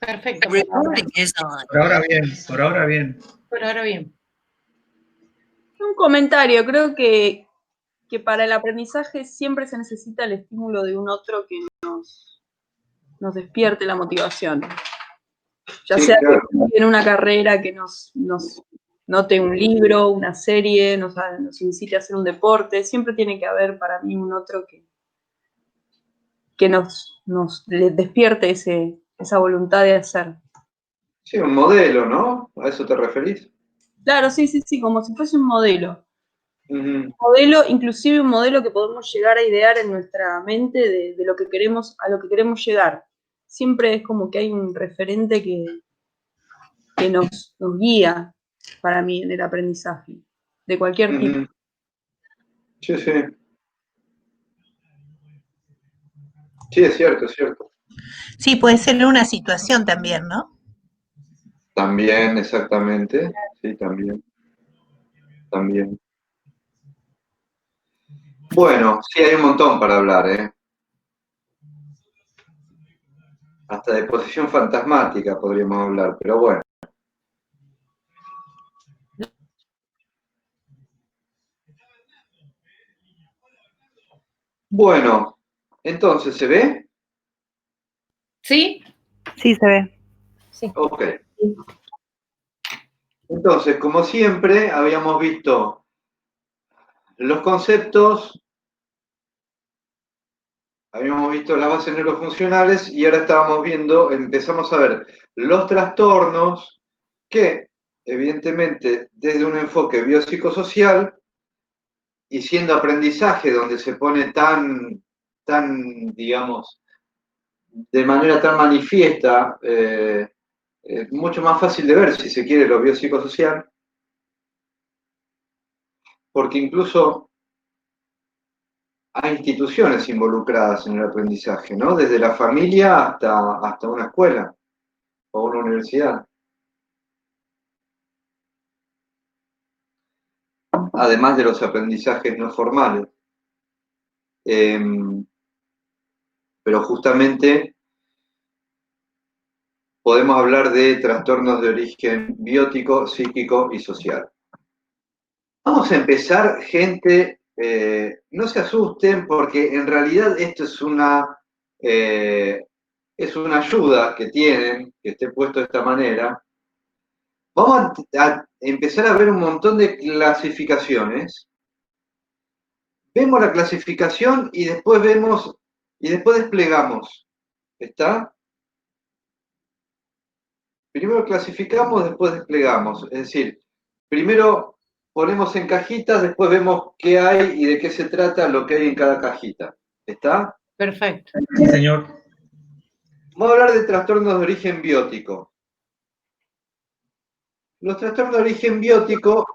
Perfecto. Recording is on. Por ahora bien, por ahora bien. Por ahora bien. Un comentario, creo que para el aprendizaje siempre se necesita el estímulo de un otro que nos despierte la motivación. Ya Sí, sea claro. en una carrera que nos note un libro, una serie, nos incite a hacer un deporte, siempre tiene que haber para mí un otro que nos despierte esa voluntad de hacer. Sí, un modelo, ¿no? ¿A eso te referís? Claro, sí, como si fuese un modelo. Uh-huh. Modelo, inclusive un modelo que podemos llegar a idear en nuestra mente de lo que queremos, a lo que queremos llegar. Siempre es como que hay un referente que nos guía para mí en el aprendizaje, de cualquier tipo. Sí, sí. Sí, es cierto, es cierto. Sí, puede ser una situación también, ¿no? También, exactamente. Sí, también. También. Bueno, sí, hay un montón para hablar, ¿eh? Hasta de posición fantasmática podríamos hablar, pero bueno. Bueno, entonces, ¿se ve? ¿Sí? Sí, se ve. Sí. Ok. Entonces, como siempre, habíamos visto los conceptos, habíamos visto las bases neurofuncionales y ahora empezamos a ver los trastornos que, evidentemente, desde un enfoque biopsicosocial y siendo aprendizaje donde se pone tan, digamos, de manera tan manifiesta, mucho más fácil de ver, si se quiere, lo biopsicosocial, porque incluso hay instituciones involucradas en el aprendizaje, ¿no? Desde la familia hasta una escuela o una universidad. Además de los aprendizajes no formales. Pero justamente podemos hablar de trastornos de origen biótico, psíquico y social. Vamos a empezar, gente, no se asusten porque en realidad esto es una ayuda que tienen, que esté puesto de esta manera. Vamos a empezar a ver un montón de clasificaciones. Vemos la clasificación y después desplegamos. ¿Está? Primero clasificamos, después desplegamos. Es decir, primero ponemos en cajitas, después vemos qué hay y de qué se trata lo que hay en cada cajita. ¿Está? Perfecto. Sí, señor. Vamos a hablar de trastornos de origen biótico. Los trastornos de origen biótico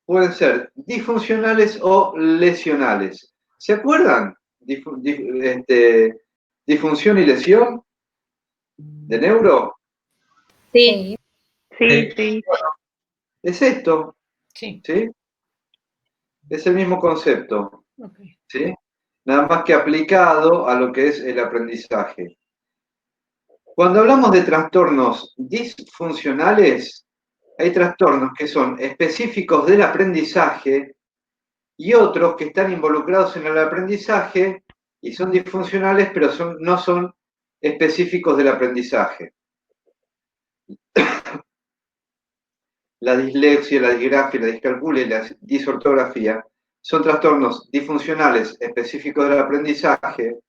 pueden ser disfuncionales o lesionales. ¿Se acuerdan? Disfunción y lesión de neuro. Sí. Sí, sí. Es esto, Sí. ¿sí? Es el mismo concepto, Okay. ¿sí? Nada más que aplicado a lo que es el aprendizaje. Cuando hablamos de trastornos disfuncionales, hay trastornos que son específicos del aprendizaje y otros que están involucrados en el aprendizaje y son disfuncionales, pero no son específicos del aprendizaje. La dislexia, la disgrafia, la discalculia y la disortografía son trastornos disfuncionales específicos del aprendizaje,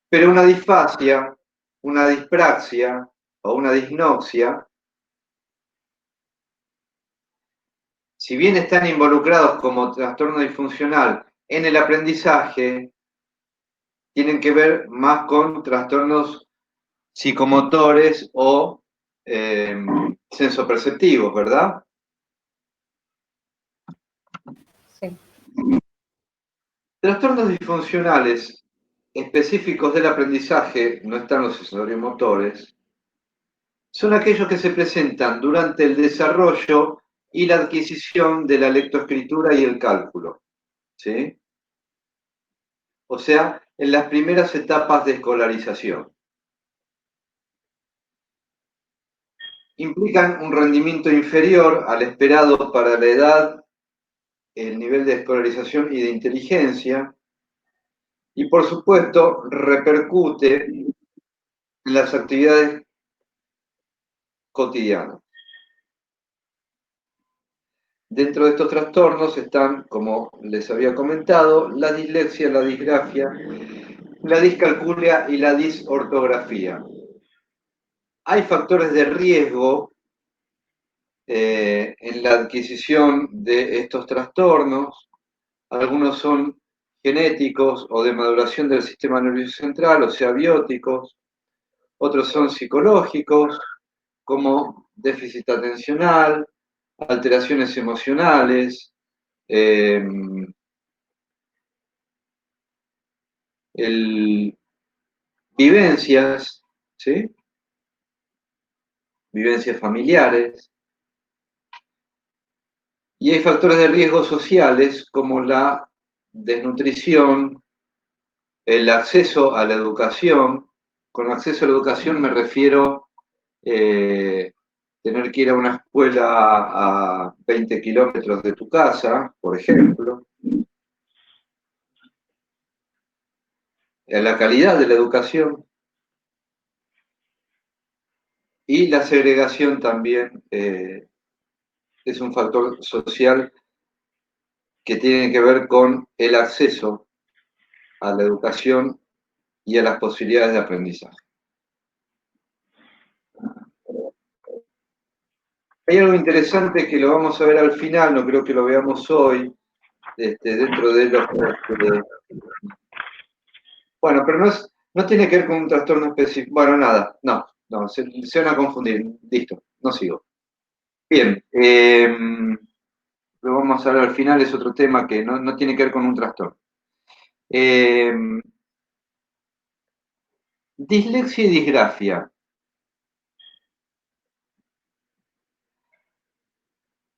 pero una disfasia, una dispraxia o una disnoxia, si bien están involucrados como trastorno disfuncional en el aprendizaje, tienen que ver más con trastornos psicomotores o sensoperceptivos, ¿verdad? Sí. Trastornos disfuncionales específicos del aprendizaje, no están los sensoriomotores, son aquellos que se presentan durante el desarrollo y la adquisición de la lectoescritura y el cálculo, ¿sí? O sea, en las primeras etapas de escolarización. implican un rendimiento inferior al esperado para la edad, el nivel de escolarización y de inteligencia, y por supuesto repercute en las actividades cotidianas. Dentro de estos trastornos están, como les había comentado, la dislexia, la disgrafia, la discalculia y la disortografía. Hay factores de riesgo en la adquisición de estos trastornos. Algunos son genéticos o de maduración del sistema nervioso central, o sea, bióticos. Otros son psicológicos, como déficit atencional, alteraciones emocionales, vivencias, ¿sí? Vivencias familiares. Y hay factores de riesgo sociales como la desnutrición, el acceso a la educación. Con acceso a la educación me refiero tener que ir a una escuela a 20 kilómetros de tu casa, por ejemplo. La calidad de la educación. Y la segregación también es un factor social que tiene que ver con el acceso a la educación y a las posibilidades de aprendizaje. Hay algo interesante que lo vamos a ver al final, no creo que lo veamos hoy, dentro de los... bueno, pero no tiene que ver con un trastorno específico. Bueno, nada, no, se van a confundir. Listo, no sigo. Bien, lo vamos a ver al final, es otro tema que no tiene que ver con un trastorno. Dislexia y disgrafia.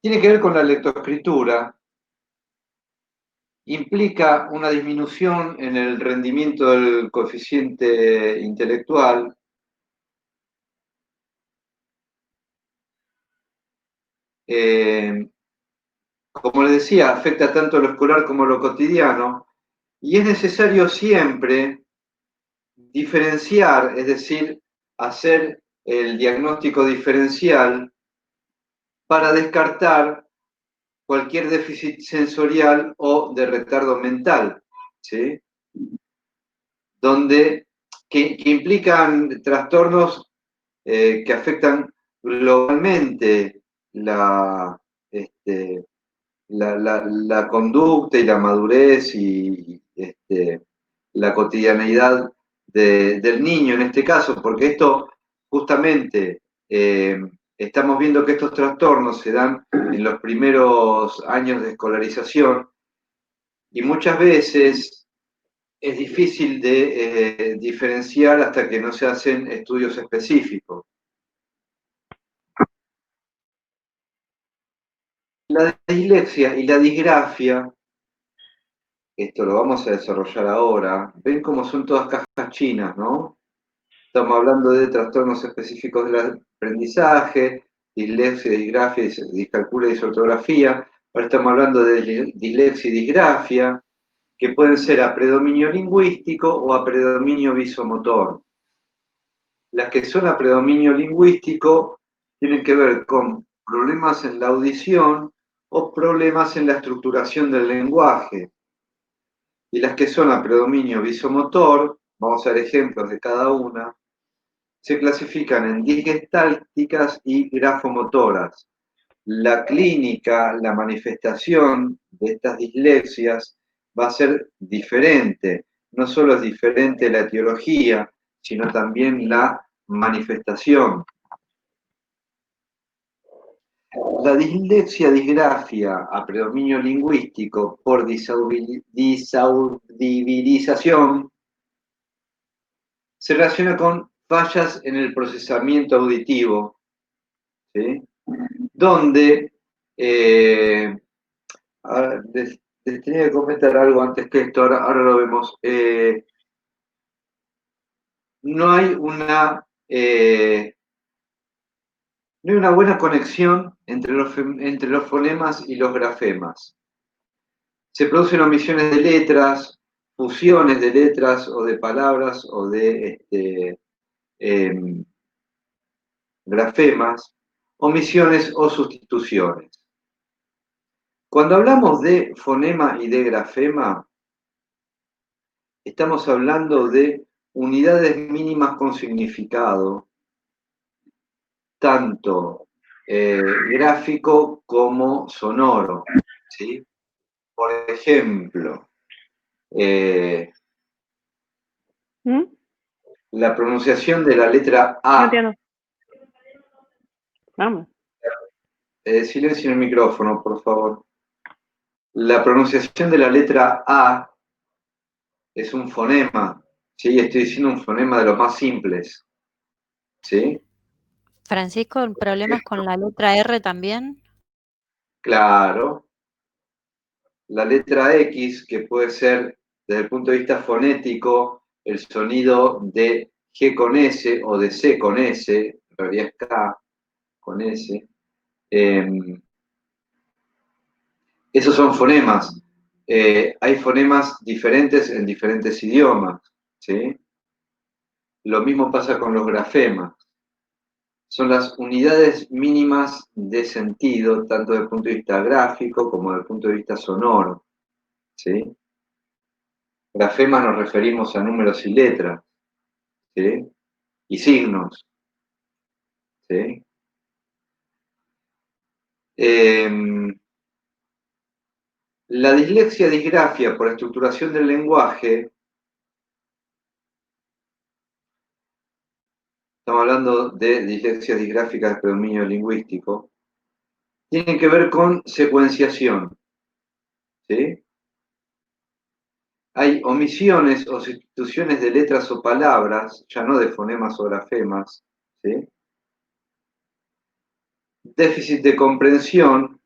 Tiene que ver con la lectoescritura. Implica una disminución en el rendimiento del coeficiente intelectual. Como les decía, afecta tanto lo escolar como lo cotidiano, y es necesario siempre diferenciar, es decir, hacer el diagnóstico diferencial para descartar cualquier déficit sensorial o de retardo mental, ¿sí? Que implican trastornos que afectan globalmente la conducta y la madurez y la cotidianeidad del niño en este caso, porque esto justamente estamos viendo que estos trastornos se dan en los primeros años de escolarización y muchas veces es difícil de diferenciar hasta que no se hacen estudios específicos. La dislexia y la disgrafia, esto lo vamos a desarrollar ahora, ven cómo son todas cajas chinas, ¿no? Estamos hablando de trastornos específicos del aprendizaje, dislexia, disgrafia, discalculia y disortografía. Ahora estamos hablando de dislexia y disgrafia, que pueden ser a predominio lingüístico o a predominio visomotor. Las que son a predominio lingüístico tienen que ver con problemas en la audición o problemas en la estructuración del lenguaje. Y las que son a predominio visomotor, vamos a ver ejemplos de cada una, se clasifican en digestálticas y grafomotoras. La clínica, la manifestación de estas dislexias va a ser diferente. No solo es diferente la etiología, sino también la manifestación. La dislexia disgrafia a predominio lingüístico por disaudibilización se relaciona con fallas en el procesamiento auditivo, ¿sí? Donde, ahora les tenía que comentar algo antes que esto, ahora lo vemos. No hay una No hay una buena conexión entre los fonemas y los grafemas. Se producen omisiones de letras, fusiones de letras o de palabras o de grafemas, omisiones o sustituciones. Cuando hablamos de fonema y de grafema, estamos hablando de unidades mínimas con significado, tanto gráfico como sonoro, ¿sí? Por ejemplo, ¿Mm? la pronunciación de la letra No A. entiendo. Vamos. Silencio en el micrófono, por favor. La pronunciación de la letra A es un fonema, ¿sí? Estoy diciendo un fonema de los más simples, ¿sí? Francisco, ¿el problema es con la letra R también? Claro. La letra X, que puede ser, desde el punto de vista fonético, el sonido de G con S o de C con S, en realidad es K con S. Esos son fonemas. Hay fonemas diferentes en diferentes idiomas, ¿sí? Lo mismo pasa con los grafemas. Son las unidades mínimas de sentido, tanto desde el punto de vista gráfico como desde el punto de vista sonoro, ¿sí? Grafemas nos referimos a números y letras, ¿sí? Y signos, ¿sí? La dislexia-disgrafia por estructuración del lenguaje, estamos hablando de dislexia disgráfica de predominio lingüístico, tiene que ver con secuenciación, ¿sí? Hay omisiones o sustituciones de letras o palabras, ya no de fonemas o grafemas, ¿sí? Déficit de comprensión,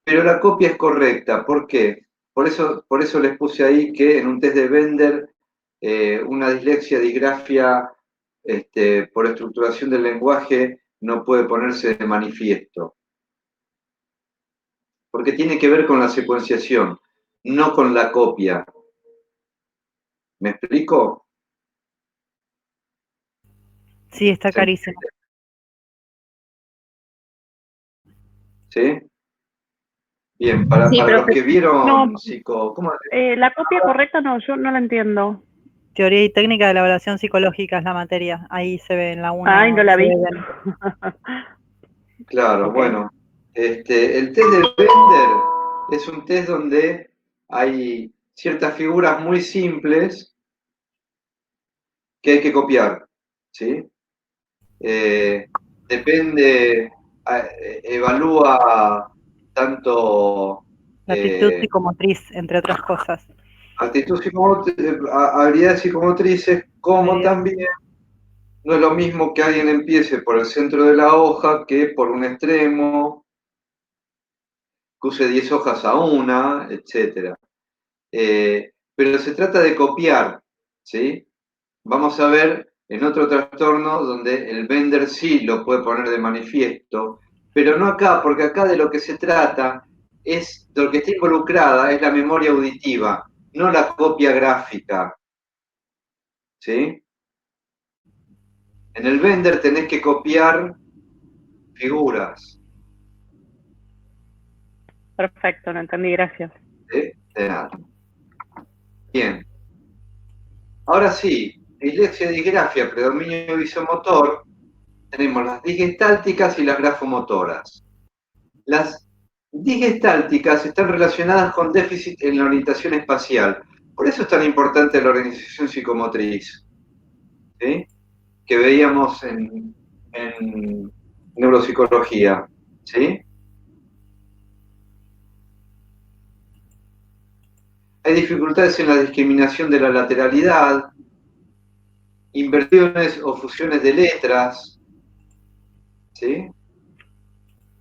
pero la copia es correcta. ¿Por qué? Por eso les puse ahí que en un test de Bender, una dislexia, disgrafia por estructuración del lenguaje no puede ponerse de manifiesto. Porque tiene que ver con la secuenciación, no con la copia. ¿Me explico? Sí, está ¿Se carísimo. ¿Sí? Bien, para Sí, los profe. que vieron No, ¿cómo? la copia correcta no, yo no la entiendo. Teoría y técnica de la evaluación psicológica es la materia. Ahí se ve en la 1. Ay, no la se vi. ve bien. Claro, Ok. bueno. El test de Bender es un test donde hay ciertas figuras muy simples que hay que copiar, ¿sí? Depende, evalúa tanto La actitud psicomotriz, entre otras cosas. habilidades psicomotrices, como Habilidades. también no es lo mismo que alguien empiece por el centro de la hoja que por un extremo, que use 10 hojas a una, etc. Pero se trata de copiar, ¿sí? Vamos a ver en otro trastorno donde el Bender sí lo puede poner de manifiesto, pero no acá, porque acá de lo que se trata es, de lo que está involucrada es la memoria auditiva, no la copia gráfica, ¿sí? En el Bender tenés que copiar figuras, Perfecto, lo entendí, gracias. ¿sí? De nada. Bien. Ahora sí, dislexia, disgrafia, predominio visomotor, tenemos las digestálticas y las grafomotoras. Las digestálticas están relacionadas con déficit en la orientación espacial. Por eso es tan importante la organización psicomotriz, ¿sí? Que veíamos en neuropsicología, ¿sí? Hay dificultades en la discriminación de la lateralidad, inversiones o fusiones de letras, ¿sí?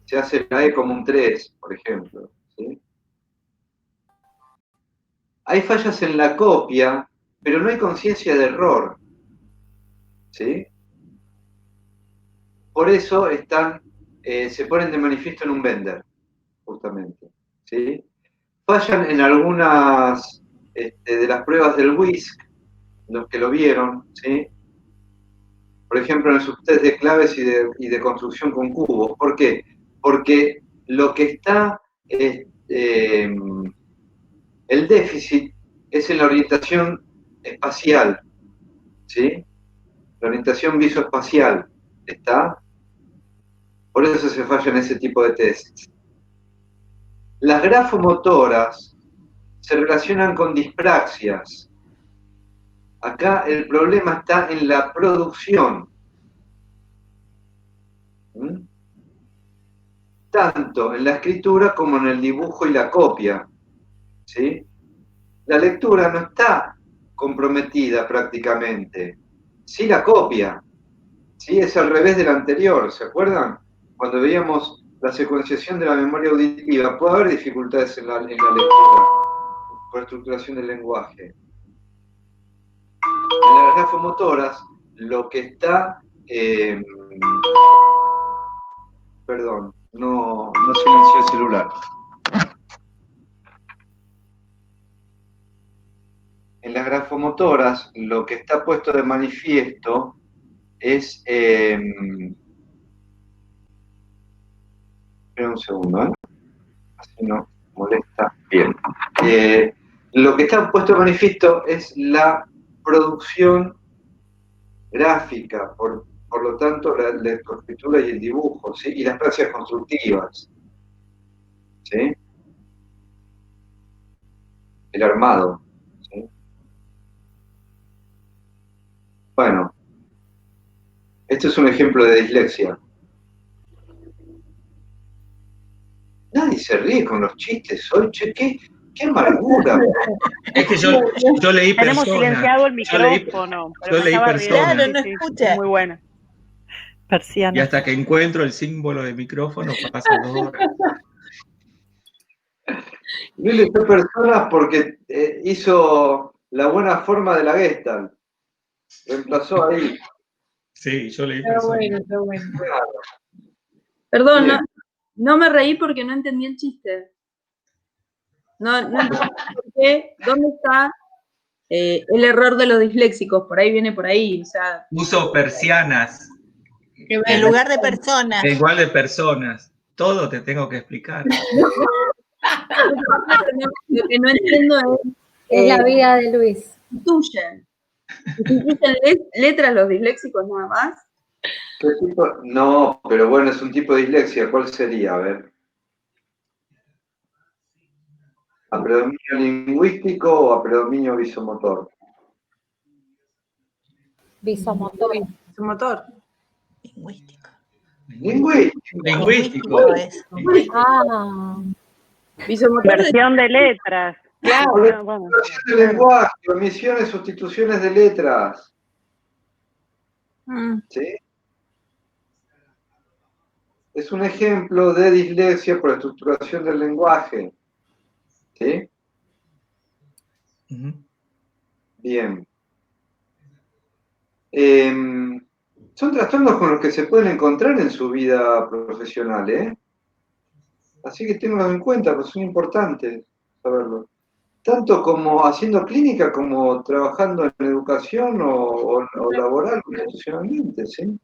Se hace la E como un 3, por ejemplo, ¿sí? Hay fallas en la copia, pero no hay conciencia de error, ¿sí? por eso se ponen de manifiesto en un Bender, justamente, ¿sí? Fallan en algunas de las pruebas del WISC, los que lo vieron, ¿sí? Por ejemplo, en sus test de claves y de construcción con cubos. ¿Por qué? Porque lo que está, el déficit es en la orientación espacial, ¿sí? La orientación visoespacial, ¿está? Por eso se falla en ese tipo de tests. Las grafomotoras se relacionan con dispraxias. Acá el problema está en la producción. Tanto en la escritura como en el dibujo y la copia. ¿Sí? La lectura no está comprometida prácticamente. Sí la copia. ¿Sí? Es al revés del anterior, ¿se acuerdan? Cuando veíamos la secuenciación de la memoria auditiva, puede haber dificultades en la lectura por estructuración del lenguaje. En las grafomotoras, lo que está... perdón, no silenció el celular. En las grafomotoras, lo que está puesto de manifiesto es... espera un segundo, así no molesta. Bien. Lo que está puesto de manifiesto es la producción gráfica, por lo tanto, la lectoescritura y el dibujo, ¿sí? Y las prácticas constructivas, ¿sí? El armado, ¿sí? Bueno, este es un ejemplo de dislexia. Nadie se ríe con los chistes hoy, che, qué amargura. Es que yo leí Tenemos personas. silenciado el Yo leí- micrófono. yo leí personas. Claro, no escucha. Muy buena. Y Persiana. hasta que encuentro el símbolo de micrófono pasan 2 horas. No le fue personas porque hizo la buena forma de la Gestalt. Reemplazó ahí. Sí, yo leí Está personas. bueno, está bueno. Perdón, Bien. no me reí porque no entendí el chiste. No entendí por qué, dónde está el error de los disléxicos. Por ahí viene por ahí. O sea, Uso persianas Qué En bueno. lugar de personas. igual de personas. Todo te tengo que explicar. lo que no entiendo es Es la vida de Luis. sustituyen. ¿Sustituyen letras los disléxicos nada más? ¿Qué tipo? No, pero bueno, es un tipo de dislexia. ¿Cuál sería? A ver. ¿A predominio lingüístico o a predominio visomotor? Bisomotor. Su motor. Lingüístico. Lingüístico. Es. Ah, Visomotor de Versión de letras. Claro, Bueno, Sustitución de lenguaje, omisiones, sustituciones de letras. ¿Sí? Es un ejemplo de dislexia por estructuración del lenguaje. ¿Sí? Ujú. Bien. Son trastornos con los que se pueden encontrar en su vida profesional, ¿eh? Así que tenganlo en cuenta, pues son importantes saberlo. Tanto como haciendo clínica, como trabajando en educación o laboral, profesionalmente, ¿sí?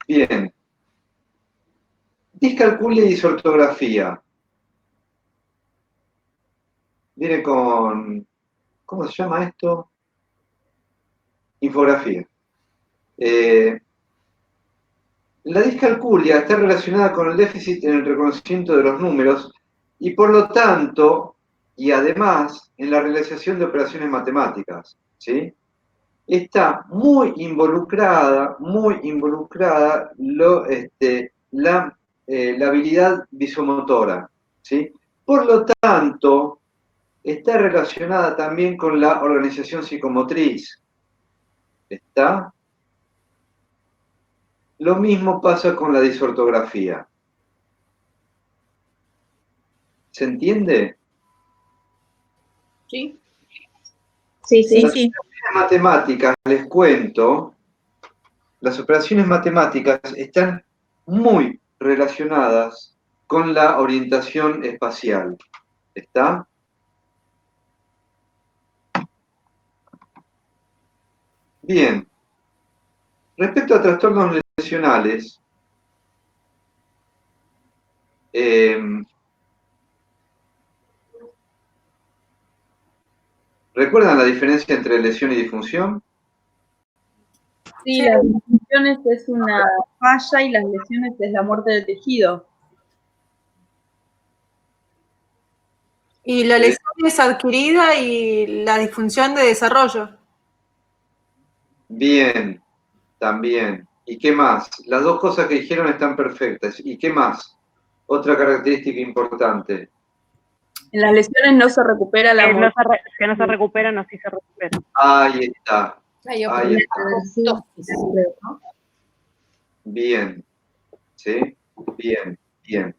Bien. Discalculia y disortografía. Viene con... ¿Cómo se llama esto? Infografía. La discalculia está relacionada con el déficit en el reconocimiento de los números y por lo tanto, y además, en la realización de operaciones matemáticas, ¿sí? Está muy involucrada la habilidad visomotora, ¿sí? Por lo tanto, está relacionada también con la organización psicomotriz. ¿Está? Lo mismo pasa con la disortografía. ¿Se entiende? sí. Sí, sí. Las operaciones matemáticas, les cuento, las operaciones matemáticas están muy relacionadas con la orientación espacial. ¿Está? Bien. Respecto a trastornos lesionales, ¿recuerdan la diferencia entre lesión y disfunción? Sí, las disfunciones es una falla y las lesiones es la muerte del tejido. Y la lesión es adquirida y la disfunción de desarrollo. Bien, también. ¿Y qué más? Las dos cosas que dijeron están perfectas. ¿Y qué más? Otra característica importante. En las lesiones no se recupera la Que movilidad. que no se recuperan o sí se recuperan. Ahí está. Ahí Ahí está. ¿no? Bien. ¿Sí? Bien, bien.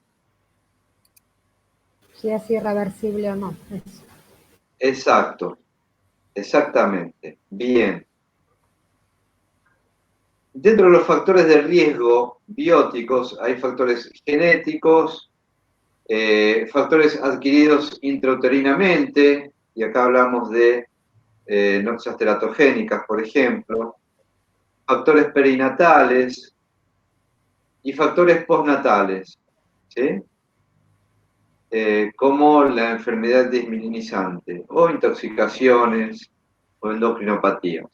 Si es irreversible o no. Eso. Exacto. Exactamente. Bien. Dentro de los factores de riesgo bióticos hay factores genéticos, factores adquiridos intrauterinamente, y acá hablamos de noxias teratogénicas, por ejemplo, factores perinatales y factores postnatales, ¿sí? Como la enfermedad desmielinizante, o intoxicaciones, o endocrinopatías.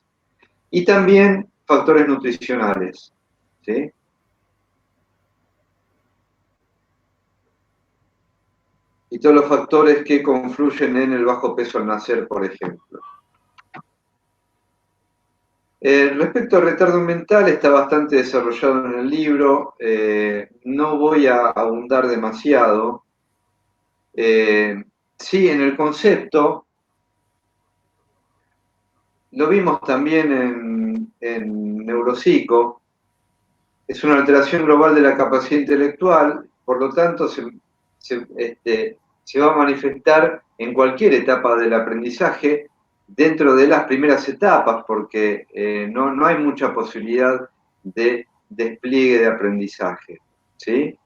Y también factores nutricionales, ¿sí? Y todos los factores que confluyen en el bajo peso al nacer, por ejemplo. Respecto al retardo mental, está bastante desarrollado en el libro, no voy a abundar demasiado. Sí, en el concepto, lo vimos también en Neuropsico, es una alteración global de la capacidad intelectual, por lo tanto se va a manifestar en cualquier etapa del aprendizaje, dentro de las primeras etapas, porque no hay mucha posibilidad de despliegue de aprendizaje, ¿sí?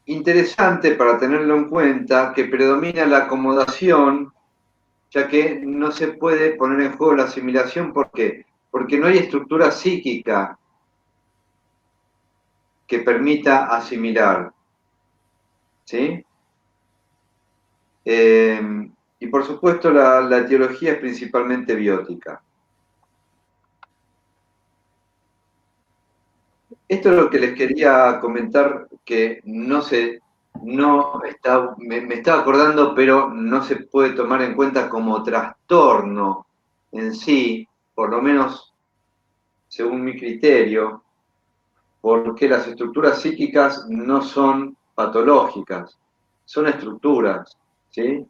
Interesante para tenerlo en cuenta que predomina la acomodación, ya que no se puede poner en juego la asimilación. ¿Por qué? Porque no hay estructura psíquica que permita asimilar, ¿sí? Y por supuesto la etiología es principalmente biótica. Esto es lo que les quería comentar, que me estaba acordando, pero no se puede tomar en cuenta como trastorno en sí, por lo menos según mi criterio, porque las estructuras psíquicas no son patológicas, son estructuras, ¿sí?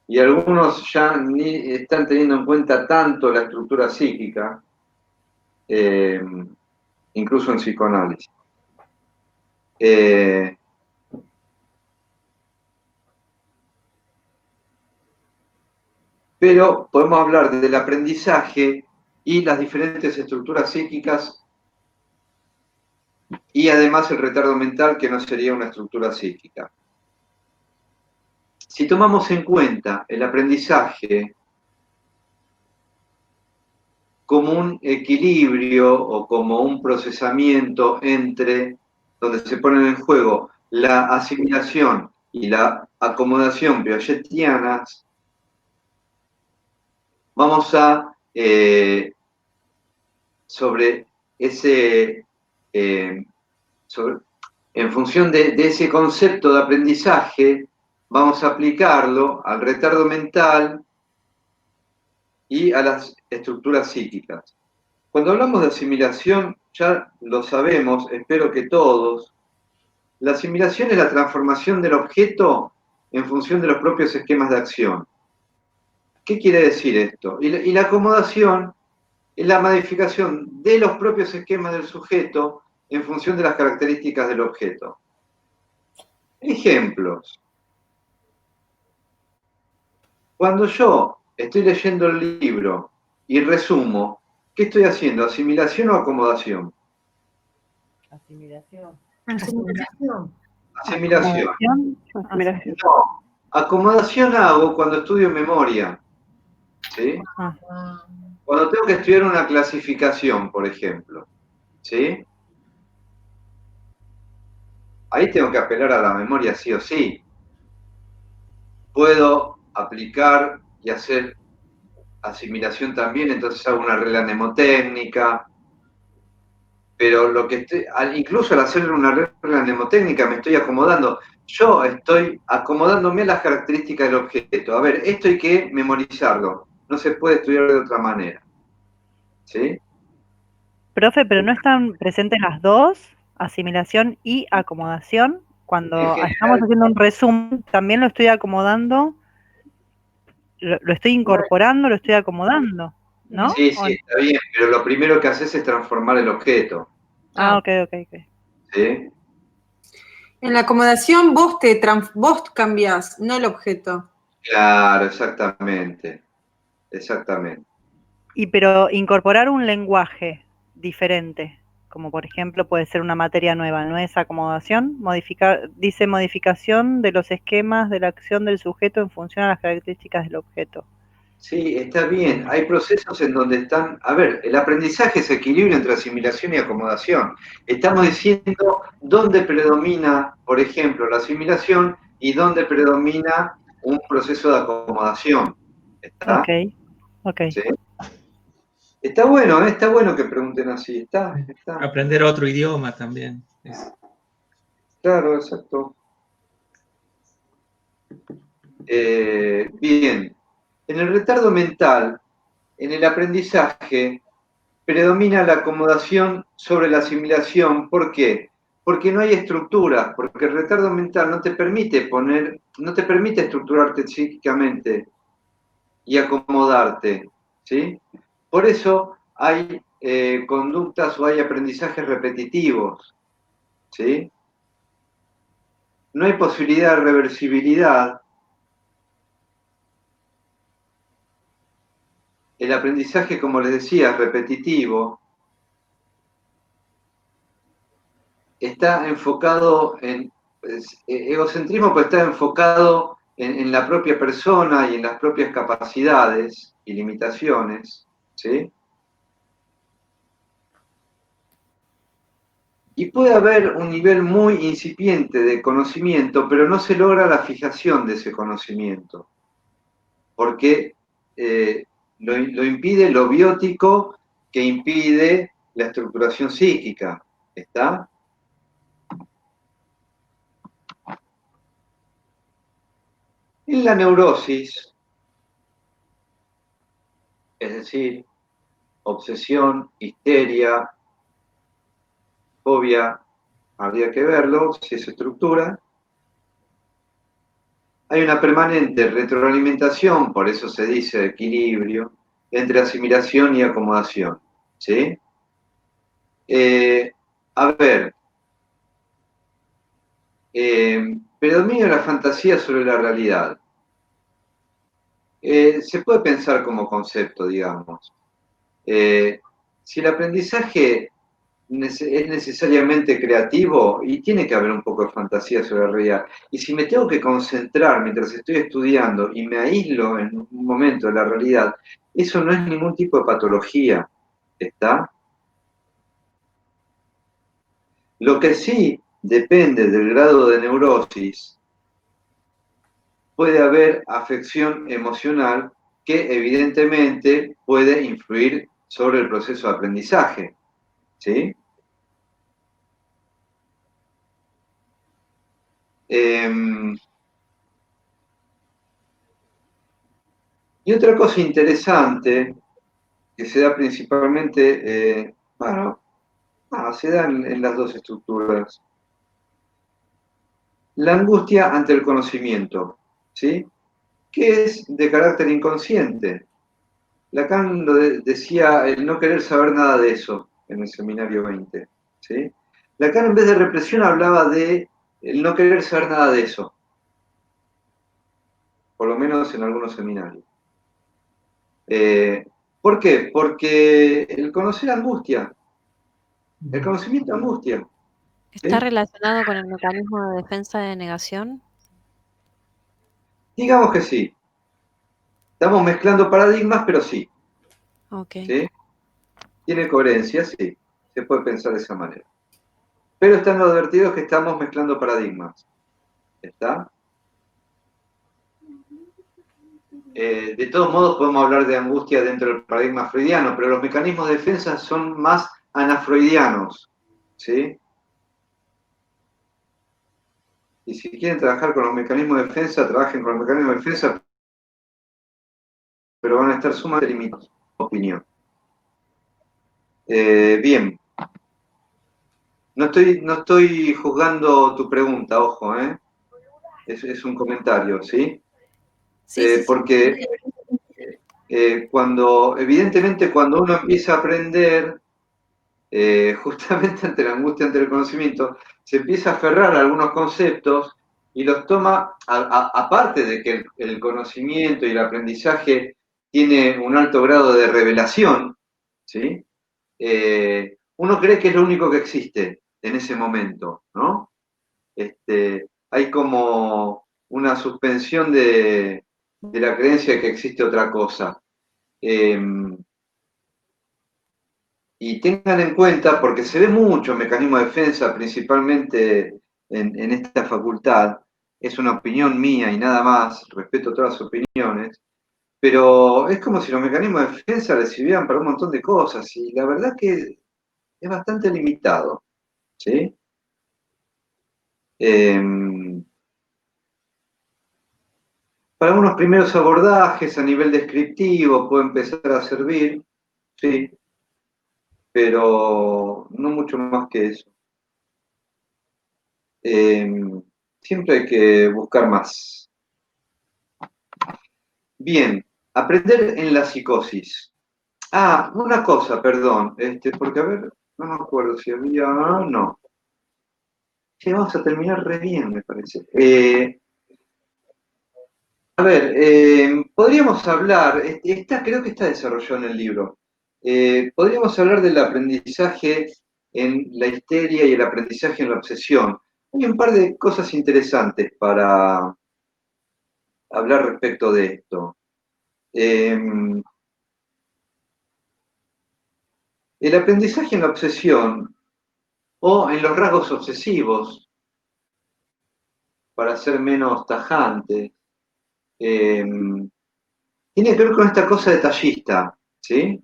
Y algunos ya ni están teniendo en cuenta tanto la estructura psíquica, incluso en psicoanálisis. Pero podemos hablar del aprendizaje y las diferentes estructuras psíquicas, y además el retardo mental, que no sería una estructura psíquica. Si tomamos en cuenta el aprendizaje como un equilibrio o como un procesamiento entre, donde se ponen en juego la asimilación y la acomodación piagetianas, vamos a, sobre ese, en función de ese concepto de aprendizaje, vamos a aplicarlo al retardo mental y a las estructuras psíquicas. Cuando hablamos de asimilación, ya lo sabemos, espero que todos, la asimilación es la transformación del objeto en función de los propios esquemas de acción. ¿Qué quiere decir esto? Y la acomodación es la modificación de los propios esquemas del sujeto en función de las características del objeto. Ejemplos. Cuando yo estoy leyendo el libro y resumo, ¿qué estoy haciendo? ¿Asimilación o acomodación? Asimilación. Asimilación. Asimilación. Asimilación. No, acomodación hago cuando estudio memoria, ¿sí? Ah, Cuando tengo que estudiar una clasificación, por ejemplo, ¿sí? Ahí tengo que apelar a la memoria sí o sí. Puedo aplicar y hacer asimilación también, entonces hago una regla mnemotécnica, pero lo que estoy, incluso al hacer una regla mnemotécnica me estoy acomodando. Yo estoy acomodándome a las características del objeto. A ver, esto hay que memorizarlo, no se puede estudiar de otra manera, ¿sí? Profe, pero no están presentes las dos, asimilación y acomodación. Cuando En general, estamos haciendo un resumen, también lo estoy acomodando, lo estoy incorporando, lo estoy acomodando, ¿no? sí, sí, está bien, pero lo primero que haces es transformar el objeto, Ah, ok. ¿sí? En la acomodación vos cambiás, no el objeto. Claro, exactamente, exactamente. Pero incorporar un lenguaje diferente, como por ejemplo puede ser una materia nueva, ¿no es acomodación? Dice modificación de los esquemas de la acción del sujeto en función a las características del objeto. Sí, está bien. Hay procesos en donde están, a ver, el aprendizaje es equilibrio entre asimilación y acomodación. Estamos diciendo dónde predomina, por ejemplo, la asimilación y dónde predomina un proceso de acomodación. ¿Está? Ok. ¿Sí? Está bueno, está bueno que pregunten así. Está. Aprender otro idioma también. Claro, exacto. Bien. En el retardo mental, en el aprendizaje, predomina la acomodación sobre la asimilación. ¿Por qué? Porque no hay estructura, porque el retardo mental no te permite estructurarte psíquicamente y acomodarte, ¿sí? Por eso hay conductas o hay aprendizajes repetitivos, ¿sí? No hay posibilidad de reversibilidad. El aprendizaje, como les decía, es repetitivo. Está enfocado en egocentrismo, pero está enfocado en la propia persona y en las propias capacidades y limitaciones, ¿sí? Y puede haber un nivel muy incipiente de conocimiento, pero no se logra la fijación de ese conocimiento, porque lo impide lo biótico que impide la estructuración psíquica, ¿está? En la neurosis, es decir, obsesión, histeria, fobia, habría que verlo, si es estructura. Hay una permanente retroalimentación, por eso se dice equilibrio, entre asimilación y acomodación, ¿sí? A ver, predomina la fantasía sobre la realidad. Se puede pensar como concepto, digamos. Si el aprendizaje es necesariamente creativo y tiene que haber un poco de fantasía sobre la realidad. Y si me tengo que concentrar mientras estoy estudiando y me aíslo en un momento de la realidad, eso no es ningún tipo de patología, ¿está? Lo que sí depende del grado de neurosis, puede haber afección emocional que evidentemente puede influir sobre el proceso de aprendizaje, ¿sí? Y otra cosa interesante que se da principalmente, se da en las dos estructuras. La angustia ante el conocimiento, ¿sí? Que es de carácter inconsciente. Lacan decía el no querer saber nada de eso en el seminario 20, ¿sí? Lacan en vez de represión hablaba de el no querer saber nada de eso. por lo menos en algunos seminarios. ¿Por qué? Porque el conocer angustia, el conocimiento angustia. ¿Está relacionado con el mecanismo de defensa de negación? Digamos que sí. Estamos mezclando paradigmas, pero sí. Ok. ¿Sí? Tiene coherencia, sí. Se puede pensar de esa manera. Pero están advertidos que estamos mezclando paradigmas. ¿Está? De todos modos podemos hablar de angustia dentro del paradigma freudiano, pero los mecanismos de defensa son más anafreudianos, ¿sí? Y si quieren trabajar con los mecanismos de defensa, trabajen con los mecanismos de defensa, pero van a estar sumamente limitados, en mi opinión. Bien. No estoy juzgando tu pregunta, ojo, ¿eh? Es un comentario, ¿sí? Sí. Porque evidentemente cuando uno empieza a aprender, justamente ante la angustia, ante el conocimiento, se empieza a aferrar a algunos conceptos y los toma, aparte de que el conocimiento y el aprendizaje tiene un alto grado de revelación, ¿sí? Uno cree que es lo único que existe en ese momento, ¿no? Hay como una suspensión de la creencia de que existe otra cosa. Y tengan en cuenta, porque se ve mucho mecanismo de defensa, principalmente en esta facultad, es una opinión mía y nada más, respeto todas las opiniones, pero es como si los mecanismos de defensa les sirvieran para un montón de cosas, y la verdad que es bastante limitado, ¿sí? Para unos primeros abordajes a nivel descriptivo puede empezar a servir, sí, pero no mucho más que eso. Siempre hay que buscar más. Bien, aprender en la psicosis. Ah, una cosa, perdón, porque a ver, no me acuerdo si había, no. Sí, vamos a terminar re bien, me parece. A ver, podríamos hablar, creo que está desarrollado en el libro. Podríamos hablar del aprendizaje en la histeria y el aprendizaje en la obsesión. Hay un par de cosas interesantes para hablar respecto de esto. El aprendizaje en la obsesión o en los rasgos obsesivos, para ser menos tajante, tiene que ver con esta cosa detallista, ¿sí?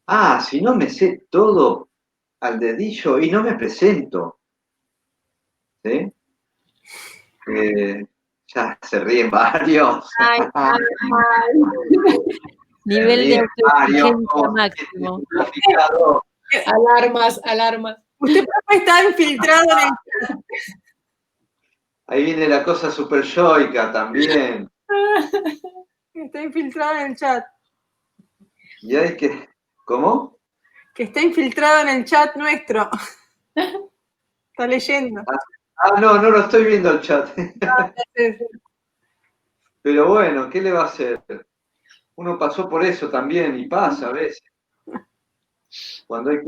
Ah, si no me sé todo al dedillo y no me presento, ¿sí? Ya se ríen varios. Ay, ay, ay. Nivel de Varios, autoexigencia máximo. Alarmas, alarmas. Usted profe, está infiltrado en el chat. Ahí viene la cosa super yoica también. Está infiltrado en el chat. Y hay que. ¿Cómo? Que está infiltrado en el chat nuestro. Está leyendo. No lo estoy viendo el chat. Pero bueno, ¿qué le va a hacer? Uno pasó por eso también y pasa a veces. Cuando hay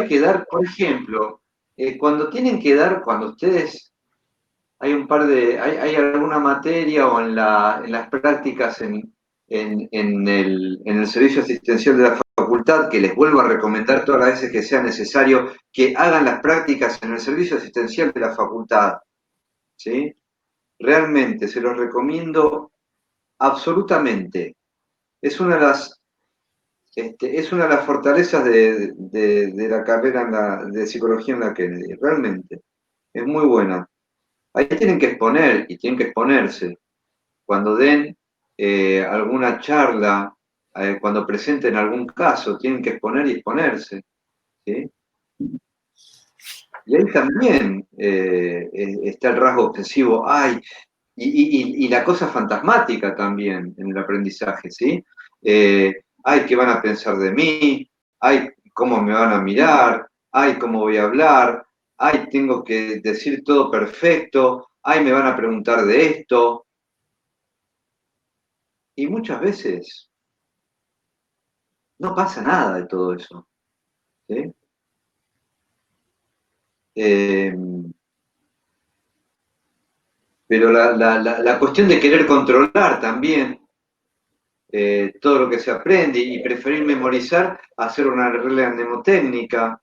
que dar, por ejemplo, cuando tienen que dar, cuando ustedes, hay alguna materia o en las prácticas en el servicio asistencial de la facultad, que les vuelvo a recomendar todas las veces que sea necesario que hagan las prácticas en el servicio asistencial de la facultad, ¿sí? Realmente, se los recomiendo absolutamente. Es una de las fortalezas de la carrera de psicología en la Kennedy, realmente. Es muy buena. Ahí tienen que exponer y tienen que exponerse. Cuando den alguna charla, cuando presenten algún caso, tienen que exponer y exponerse, ¿sí? Y ahí también está el rasgo obsesivo. Ay, y la cosa fantasmática también en el aprendizaje, ¿sí? Ay, ¿qué van a pensar de mí? Ay, ¿cómo me van a mirar? Ay, ¿cómo voy a hablar? Ay, tengo que decir todo perfecto. Ay, me van a preguntar de esto. Y muchas veces no pasa nada de todo eso. ¿Sí? Pero la cuestión de querer controlar también todo lo que se aprende y preferir memorizar, hacer una regla mnemotécnica,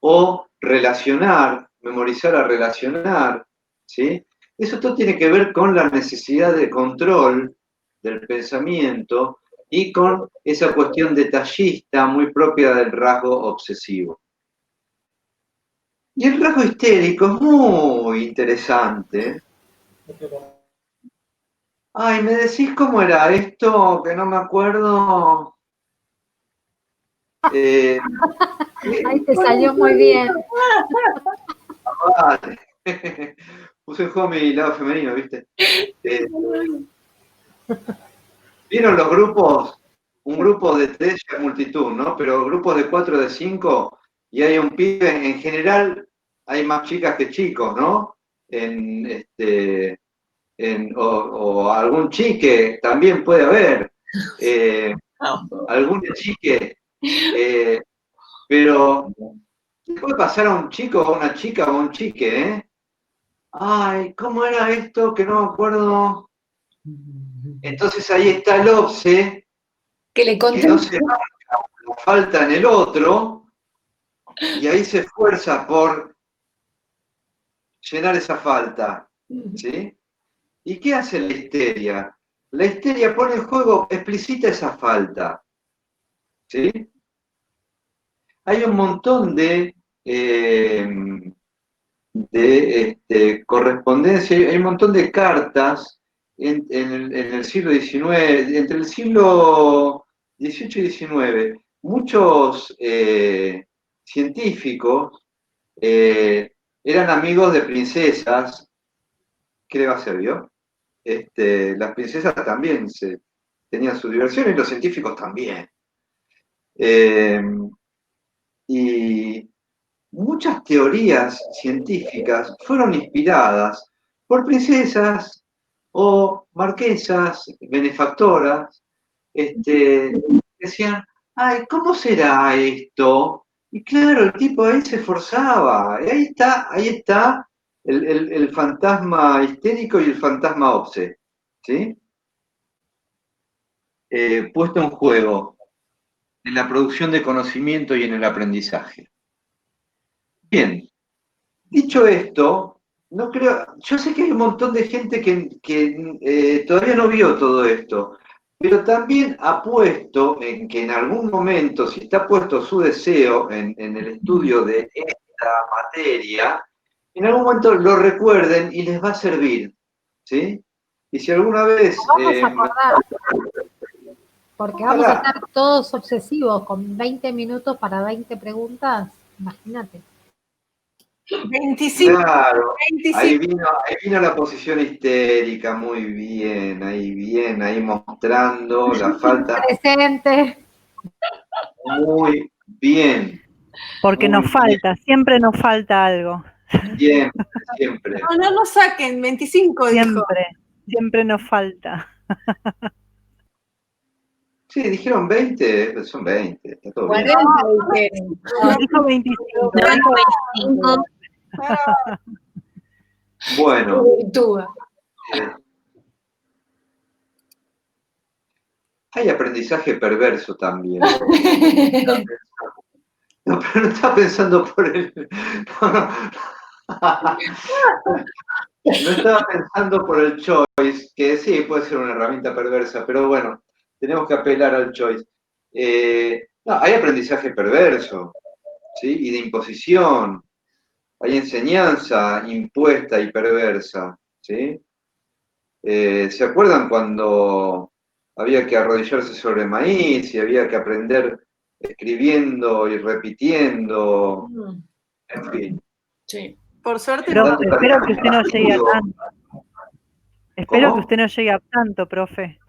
o relacionar, memorizar a relacionar, ¿sí? Eso todo tiene que ver con la necesidad de control del pensamiento y con esa cuestión detallista muy propia del rasgo obsesivo. Y el rasgo histérico es muy interesante. Ay, ¿me decís cómo era esto? Que no me acuerdo. Ay, te salió muy bien. Vale. Puse en juego mi lado femenino, ¿viste? ¿Vieron los grupos? Un grupo de 3 ya es multitud, ¿no? Pero grupos de 4, de 5, y hay un pibe, en general hay más chicas que chicos, ¿no? O algún chique también puede haber. Algún chique. Pero puede pasar a un chico, a una chica o a un chique, ¿eh? Ay, ¿cómo era esto? Que no me acuerdo. Entonces ahí está el obse, Que le que conté. no se marca la falta en el otro, y ahí se esfuerza por llenar esa falta, ¿sí? ¿Y qué hace la histeria? La histeria pone en juego, explicita esa falta, ¿sí? Hay un montón de correspondencia, hay un montón de cartas en el siglo XIX, entre el siglo XVIII y XIX. Muchos científicos eran amigos de princesas. ¿Qué le va a hacer, vio? Las princesas también tenían su diversión y los científicos también. Y muchas teorías científicas fueron inspiradas por princesas o marquesas, benefactoras, decían, ay, ¿cómo será esto? Y claro, el tipo ahí se esforzaba. Y ahí está el fantasma histérico y el fantasma obse, ¿sí? Puesto en juego en la producción de conocimiento y en el aprendizaje. Bien, dicho esto, no creo, yo sé que hay un montón de gente que todavía no vio todo esto, pero también apuesto en que en algún momento, si está puesto su deseo en el estudio de esta materia, en algún momento lo recuerden y les va a servir, ¿sí? Y si alguna vez... Vamos a acordar, porque vamos a estar todos obsesivos con 20 minutos para 20 preguntas, imagínate. 25. Claro, 25. ahí vino la posición histérica, muy bien, ahí mostrando la falta, Presente. muy bien, Porque muy nos falta, siempre nos falta algo. bien, siempre. No saquen, 25 dijo. Siempre nos falta. Sí, dijeron 20, pero son 20, está todo bien. 40 dijeron. No, dijo 25. No, dijo 25. Bueno, Virtúa. hay aprendizaje perverso también. No, pero no estaba pensando por el... No estaba pensando por el choice, que sí, puede ser una herramienta perversa, pero bueno, tenemos que apelar al choice. No, hay aprendizaje perverso, ¿sí? Y de imposición. Hay enseñanza impuesta y perversa, ¿sí? ¿Se acuerdan cuando había que arrodillarse sobre maíz y había que aprender escribiendo y repitiendo? En fin. Sí. Por suerte, Pero no. espero que usted no llegue a tanto. Espero ¿Cómo? que usted no llegue a tanto, profe.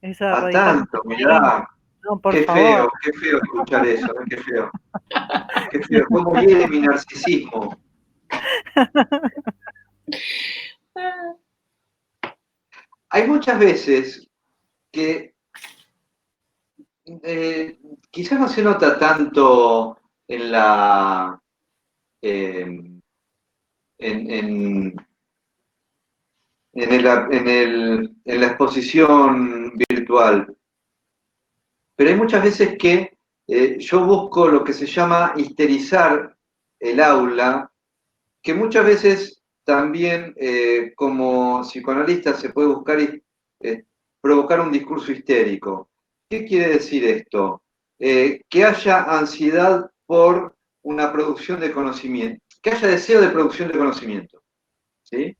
Eso de A arrodillarse tanto, sobre mirá. maíz. No, por Qué favor. qué feo escuchar eso, ¿eh? Qué feo. Qué feo, cómo hiere mi narcisismo. hay muchas veces que quizás no se nota tanto en la en la exposición virtual, pero hay muchas veces que yo busco lo que se llama histerizar el aula, que muchas veces también como psicoanalista se puede buscar provocar un discurso histérico. ¿Qué quiere decir esto? Que haya ansiedad por una producción de conocimiento, que haya deseo de producción de conocimiento. ¿Sí?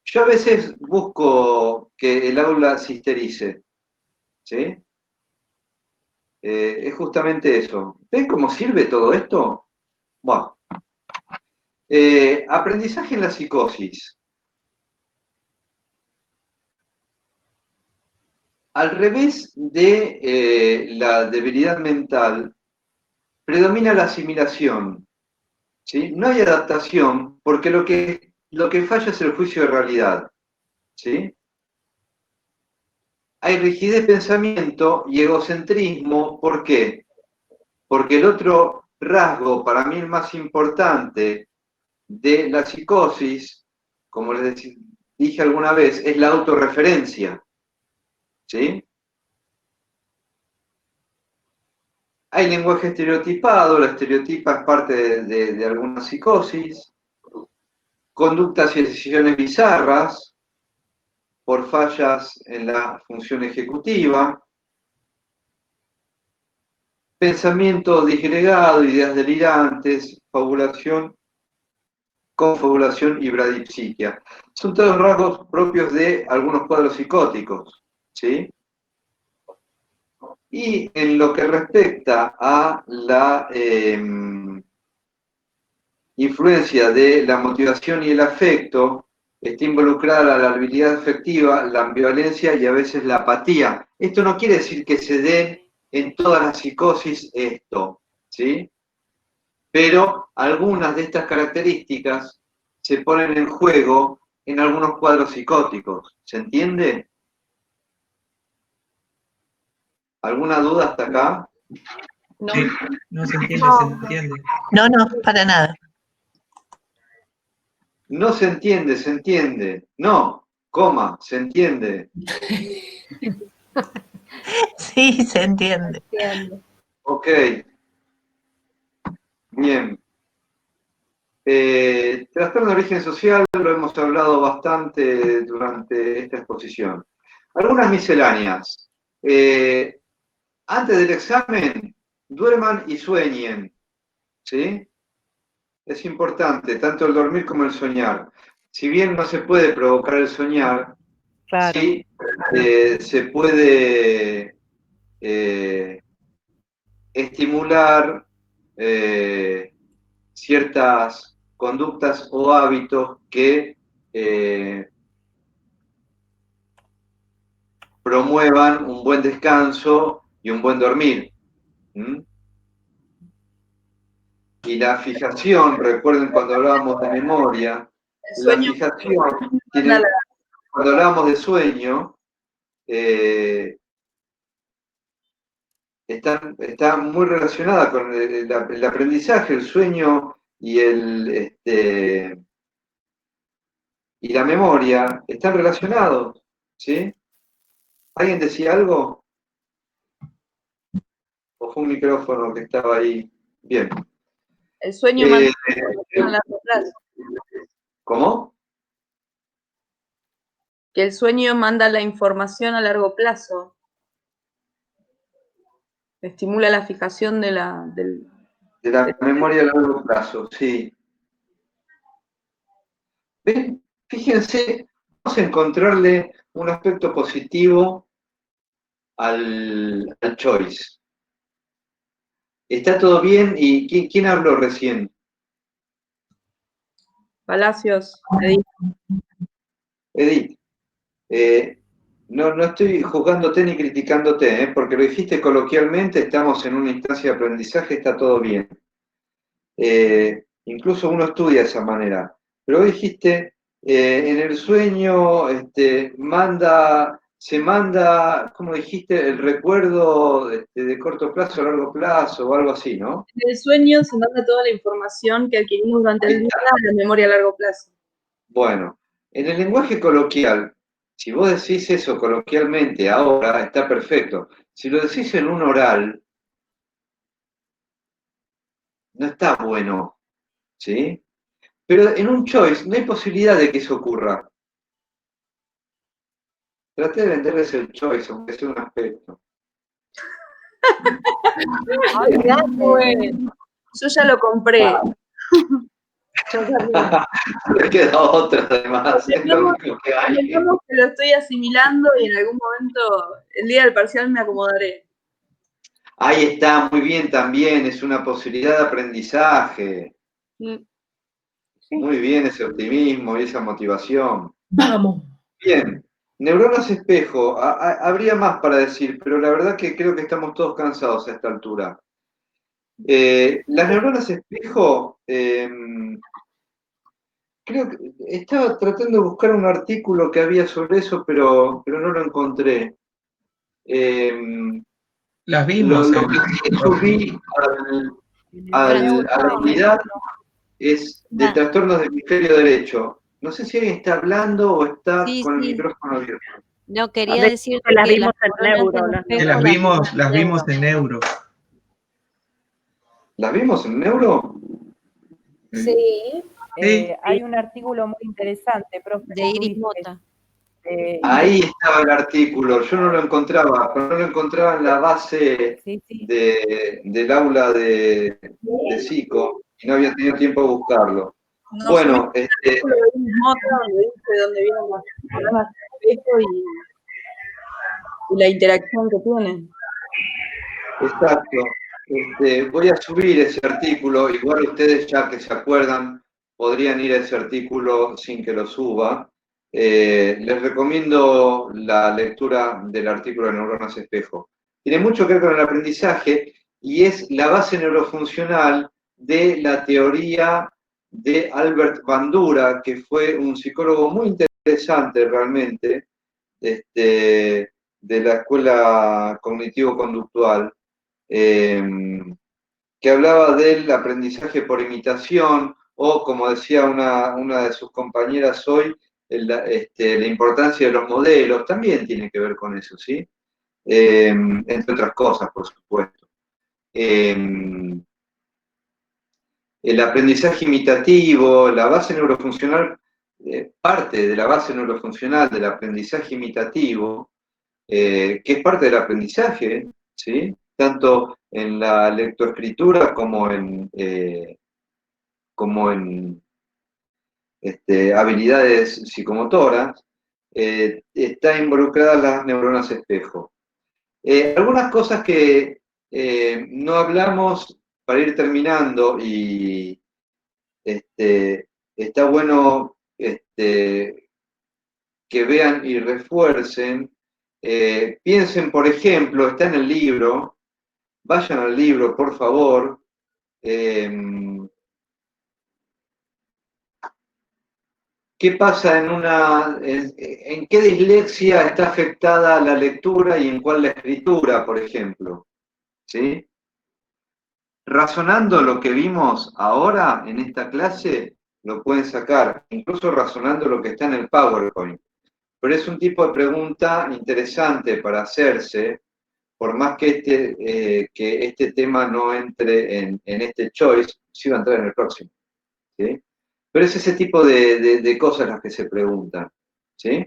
Yo a veces busco que el aula se histerice. ¿Sí? Es justamente eso. ¿Ven cómo sirve todo esto? Bueno. Aprendizaje en la psicosis. Al revés de la debilidad mental, predomina la asimilación. ¿Sí? No hay adaptación porque lo que falla es el juicio de realidad. ¿Sí? Hay rigidez de pensamiento y egocentrismo. ¿Por qué? Porque el otro rasgo, para mí el más importante de la psicosis, como les dije alguna vez, es la autorreferencia. ¿Sí? Hay lenguaje estereotipado, la estereotipa es parte de alguna psicosis, conductas y decisiones bizarras por fallas en la función ejecutiva, pensamiento disgregado, ideas delirantes, fabulación, confabulación y bradipsiquia. Son todos rasgos propios de algunos cuadros psicóticos, ¿sí? Y en lo que respecta a la influencia de la motivación y el afecto, está involucrada la habilidad afectiva, la ambivalencia y a veces la apatía. Esto no quiere decir que se dé en todas las psicosis esto, ¿sí? Pero algunas de estas características se ponen en juego en algunos cuadros psicóticos. ¿Se entiende? ¿Alguna duda hasta acá? No. Sí, no se entiende, se entiende. No, no, para nada. No se entiende, se entiende. No, coma, se entiende. Sí, se entiende. Ok. Bien. Trastorno de origen social lo hemos hablado bastante durante esta exposición. Algunas misceláneas. Antes del examen, duerman y sueñen. ¿Sí? Es importante, tanto el dormir como el soñar. Si bien no se puede provocar el soñar, Claro. sí se puede estimular ciertas conductas o hábitos que promuevan un buen descanso y un buen dormir. ¿Mm? Y la fijación, recuerden cuando hablábamos de memoria, la fijación, cuando hablábamos de sueño, está muy relacionada con el aprendizaje, el sueño y y la memoria, están relacionados, ¿sí? ¿Alguien decía algo? ¿O fue un micrófono que estaba ahí? Bien. El sueño manda a largo plazo. ¿Cómo? Que el sueño manda la información a largo plazo. Estimula la fijación de la memoria a largo plazo, sí. ¿Ven? Fíjense, vamos a encontrarle un aspecto positivo al choice. ¿Está todo bien? ¿Y quién habló recién? Palacios, Edith. Edith, no estoy juzgándote ni criticándote, porque lo dijiste coloquialmente, estamos en una instancia de aprendizaje, está todo bien. Incluso uno estudia de esa manera. Pero vos dijiste En el sueño se manda, ¿cómo dijiste? El recuerdo de corto plazo, largo plazo o algo así, ¿no? En el sueño se manda toda la información que adquirimos durante el día a la memoria a largo plazo. Bueno, en el lenguaje coloquial, si vos decís eso coloquialmente ahora, está perfecto. Si lo decís en un oral, no está bueno, ¿sí? Pero en un choice no hay posibilidad de que eso ocurra. Traté de venderles el choice, aunque sea un aspecto. Bueno, yo ya lo compré. Yo también. Le queda otra además, es lo único que hay. Digamos que lo estoy asimilando y en algún momento, el día del parcial, me acomodaré. Ahí está, muy bien también, es una posibilidad de aprendizaje. Muy bien ese optimismo y esa motivación. Vamos. Bien, neuronas espejo, habría más para decir, pero la verdad que creo que estamos todos cansados a esta altura. Las neuronas espejo, creo que estaba tratando de buscar un artículo que había sobre eso, pero no lo encontré. Las vimos. Lo que sí subí a la unidad es de trastornos del hemisferio derecho. No sé si alguien está hablando o está Sí, con el sí. micrófono abierto. No, quería decir Que las que vimos en neuronas neuro. del las Que espejo las vimos en neuro. ¿Las vimos en neuro? Sí. Sí. Hay un artículo muy interesante, profe. de Iris Mota. Ahí estaba el artículo, yo no lo encontraba, pero no lo encontraba en la base del aula de psico y no había tenido tiempo de buscarlo. No, Bueno, donde dice dónde vienen los programas de espejo y la interacción que tienen. exacto. Voy a subir ese artículo, igual ustedes ya que se acuerdan, podrían ir a ese artículo sin que lo suba. Les recomiendo la lectura del artículo de neuronas espejo. Tiene mucho que ver con el aprendizaje y es la base neurofuncional de la teoría de Albert Bandura, que fue un psicólogo muy interesante realmente, de la escuela cognitivo-conductual, que hablaba del aprendizaje por imitación o, como decía una de sus compañeras hoy, la importancia de los modelos, también tiene que ver con eso, ¿sí? Entre otras cosas, por supuesto. El aprendizaje imitativo, la base neurofuncional, parte de la base neurofuncional del aprendizaje imitativo, que es parte del aprendizaje, ¿sí? Tanto en la lectoescritura como en habilidades psicomotoras, está involucradas las neuronas espejo. Algunas cosas que no hablamos para ir terminando y está bueno que vean y refuercen. Piensen, por ejemplo, está en el libro, vayan al libro, por favor. ¿Qué pasa en qué dislexia está afectada la lectura y en cuál la escritura, por ejemplo? ¿Sí? Razonando lo que vimos ahora en esta clase, lo pueden sacar, incluso razonando lo que está en el PowerPoint. Pero es un tipo de pregunta interesante para hacerse, por más que este tema no entre en este choice, sí va a entrar en el próximo. ¿Sí? Pero es ese tipo de cosas las que se preguntan. ¿Sí?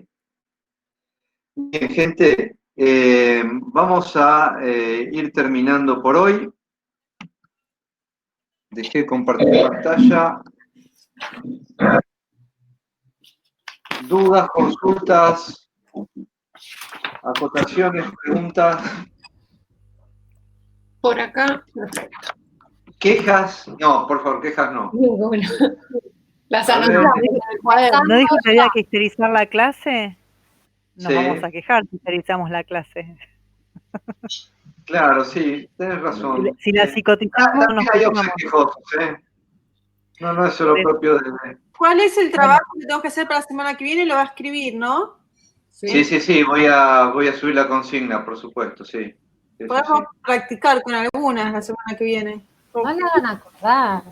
Bien, gente, vamos a ir terminando por hoy. Dejé de compartir pantalla. ¿Dudas, consultas, acotaciones, preguntas? Por acá, perfecto. ¿Quejas? No, por favor, quejas no. Bueno, las A ver. anotaciones del cuaderno. ¿No dijo que había que histerizar la clase? Nos Sí. vamos a quejar si histerizamos la clase. Claro, sí, tenés razón. Si la psicotizamos, nos También hay quejamos. obsequiosos, ¿eh? No, eso es lo propio de... ¿Cuál es el trabajo que tengo que hacer para la semana que viene? Lo va a escribir, ¿no? Sí, voy a subir la consigna, por supuesto, sí. Sí, Podemos practicar con algunas la semana que viene. No la van a acordar.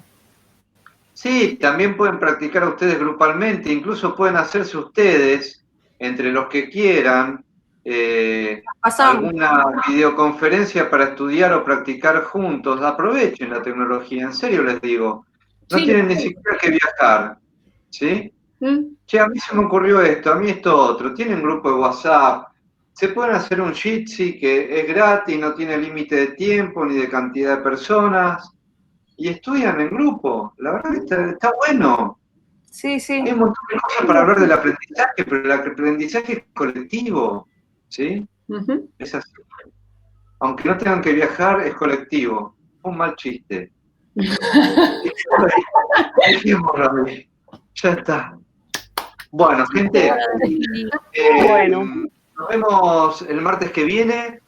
Sí, también pueden practicar ustedes grupalmente, incluso pueden hacerse ustedes, entre los que quieran, alguna videoconferencia para estudiar o practicar juntos. Aprovechen la tecnología, en serio les digo. No tienen ni siquiera que viajar, ¿sí? Che, a mí se me ocurrió esto, a mí esto otro. Tienen grupo de WhatsApp, se pueden hacer un Jitsi que es gratis, no tiene límite de tiempo ni de cantidad de personas, y estudian en grupo. La verdad que está bueno. Sí. Hay un montón de cosas para hablar del aprendizaje, pero el aprendizaje es colectivo, ¿sí? Es así. Aunque no tengan que viajar, es colectivo. Un mal chiste. Dejémoslo ahí. Ya está. Bueno, gente, nos vemos el martes que viene.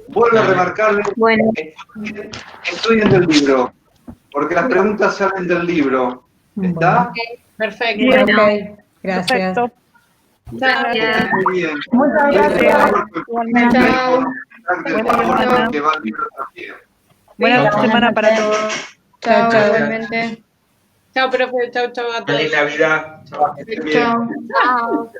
Vuelvo a remarcarles, estudien del libro, porque las preguntas salen del libro. ¿Está? Perfecto. Bien, ok. Gracias. Gracias. Muy bien. Muchas gracias. Chao. Que va el libro también. Buena semana para todos. Chao, Chao. igualmente. Chao, profe. Chao a todos. Feliz Navidad. Chao. Chao. Chao.